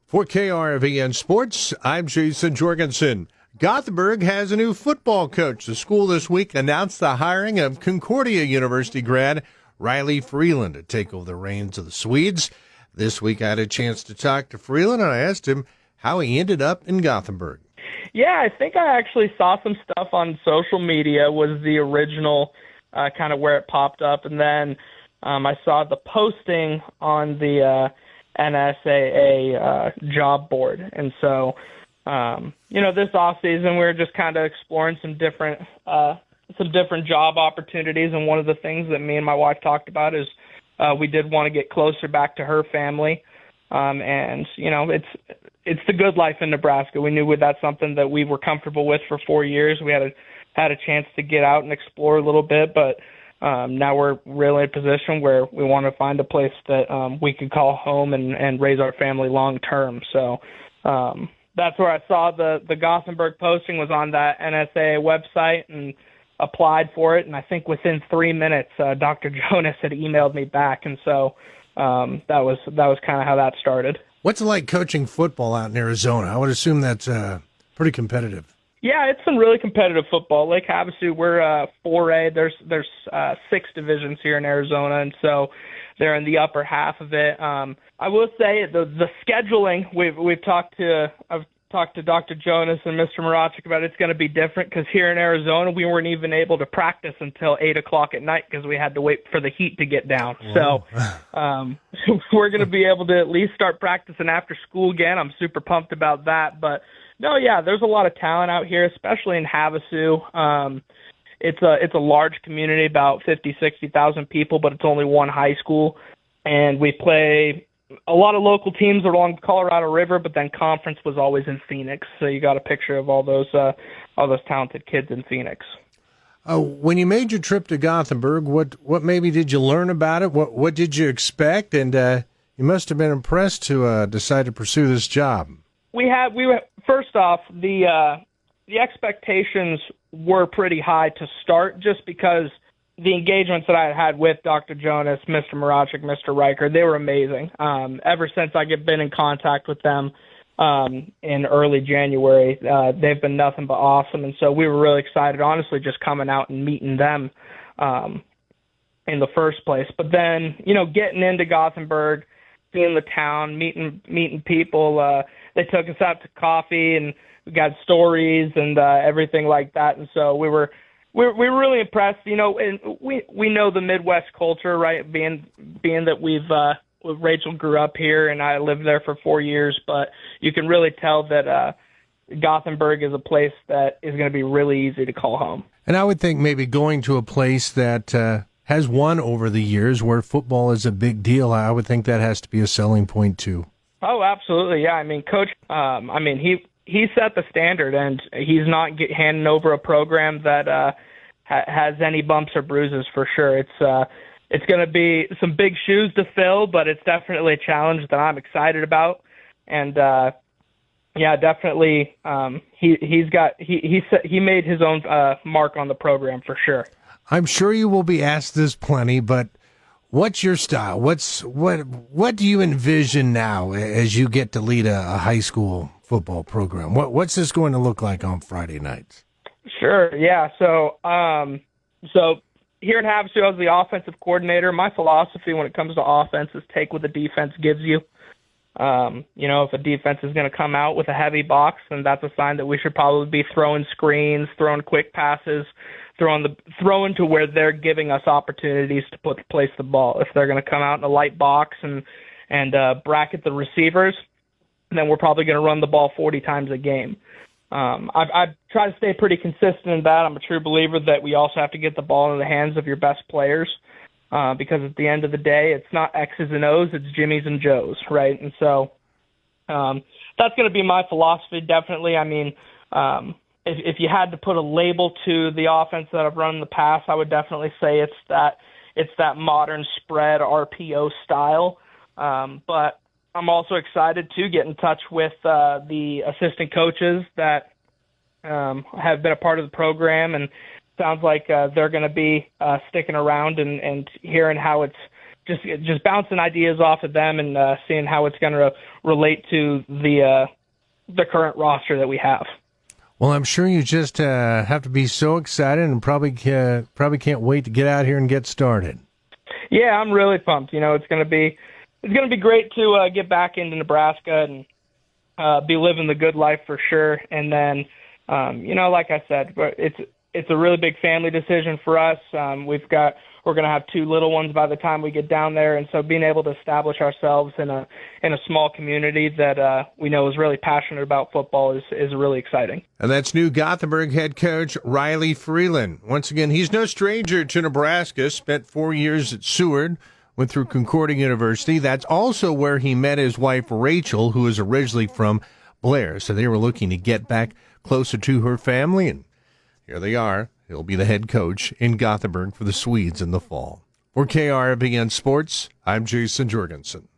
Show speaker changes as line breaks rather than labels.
For KRVN Sports, I'm Jason Jorgensen. Gothenburg has a new football coach. The school this week announced the hiring of Concordia University grad Riley Freeland to take over the reins of the Swedes. This week I had a chance to talk to Freeland, and I asked him how he ended up in Gothenburg.
Yeah, I think I actually saw some stuff on social media was the original kind of where it popped up. And then I saw the posting on the NSAA job board. And so, this off season we were just kind of exploring some different job opportunities. And one of the things that me and my wife talked about is we did want to get closer back to her family. It's the good life in Nebraska. We knew that's something that we were comfortable with for 4 years. We had a chance to get out and explore a little bit, but now we're really in a position where we want to find a place that we can call home and raise our family long term. So that's where I saw the Gothenburg posting was on that NSA website and applied for it. And I think within 3 minutes, Dr. Jonas had emailed me back. And so that was kind of how that started.
What's it like coaching football out in Arizona? I would assume that's pretty competitive.
Yeah, it's some really competitive football. Lake Havasu, we're 4A. There's 6 divisions here in Arizona, and so they're in the upper half of it. I will say the scheduling. I've talked to Dr. Jonas and Mr. Marachik about it's going to be different because here in Arizona we weren't even able to practice until 8:00 at night because we had to wait for the heat to get down. Whoa. So we're going to be able to at least start practicing after school again. I'm super pumped about that, but. No, yeah, there's a lot of talent out here, especially in Havasu. It's a large community, about 60,000 people, but it's only one high school. And we play a lot of local teams along the Colorado River, but then conference was always in Phoenix. So you got a picture of all those talented kids in Phoenix.
When you made your trip to Gothenburg, what maybe did you learn about it? What did you expect? And you must have been impressed to decide to pursue this job.
First off, the expectations were pretty high to start just because the engagements that I had with Dr. Jonas, Mr. Marachik, Mr. Riker, they were amazing. Ever since I get been in contact with them in early January, they've been nothing but awesome. And so we were really excited, honestly, just coming out and meeting them in the first place. But then, getting into Gothenburg, seeing the town, meeting people, they took us out to coffee and we got stories and everything like that. And so we were really impressed, and we know the Midwest culture, right? Being that Rachel grew up here and I lived there for 4 years, but you can really tell that Gothenburg is a place that is going to be really easy to call home.
And I would think maybe going to a place that has won over the years where football is a big deal, I would think that has to be a selling point too.
Oh, absolutely. Yeah. I mean, Coach, he set the standard and he's not handing over a program that has any bumps or bruises for sure. It's going to be some big shoes to fill, but it's definitely a challenge that I'm excited about. And, definitely. He made his own mark on the program for sure.
I'm sure you will be asked this plenty, but what's your style? What do you envision now as you get to lead a high school football program? What's this going to look like on Friday nights?
Sure. Yeah. So here at Havasu, I was the offensive coordinator. My philosophy when it comes to offense is take what the defense gives you. If a defense is going to come out with a heavy box, then that's a sign that we should probably be throwing screens, throwing quick passes, throwing to where they're giving us opportunities to place the ball. If they're going to come out in a light box and bracket the receivers, then we're probably going to run the ball 40 times a game. I try to stay pretty consistent in that. I'm a true believer that we also have to get the ball in the hands of your best players because at the end of the day, it's not X's and O's, it's Jimmy's and Joe's, right? And so that's going to be my philosophy, definitely. I mean, if you had to put a label to the offense that I've run in the past, I would definitely say it's that modern spread RPO style. But I'm also excited to get in touch with the assistant coaches that have been a part of the program, and sounds like they're going to be sticking around and hearing how it's just bouncing ideas off of them and seeing how it's going to relate to the current roster that we have.
Well, I'm sure you just have to be so excited and probably can't wait to get out here and get started.
Yeah, I'm really pumped. It's going to be great to get back into Nebraska and be living the good life for sure. And then, like I said, it's a really big family decision for us. We're going to have 2 little ones by the time we get down there, and so being able to establish ourselves in a small community that we know is really passionate about football is really exciting.
And that's new Gothenburg head coach Riley Freeland. Once again, he's no stranger to Nebraska. Spent 4 years at Seward. Went through Concordia University. That's also where he met his wife, Rachel, who is originally from Blair. So they were looking to get back closer to her family, and here they are. He'll be the head coach in Gothenburg for the Swedes in the fall. For KRVN Sports, I'm Jason Jorgensen.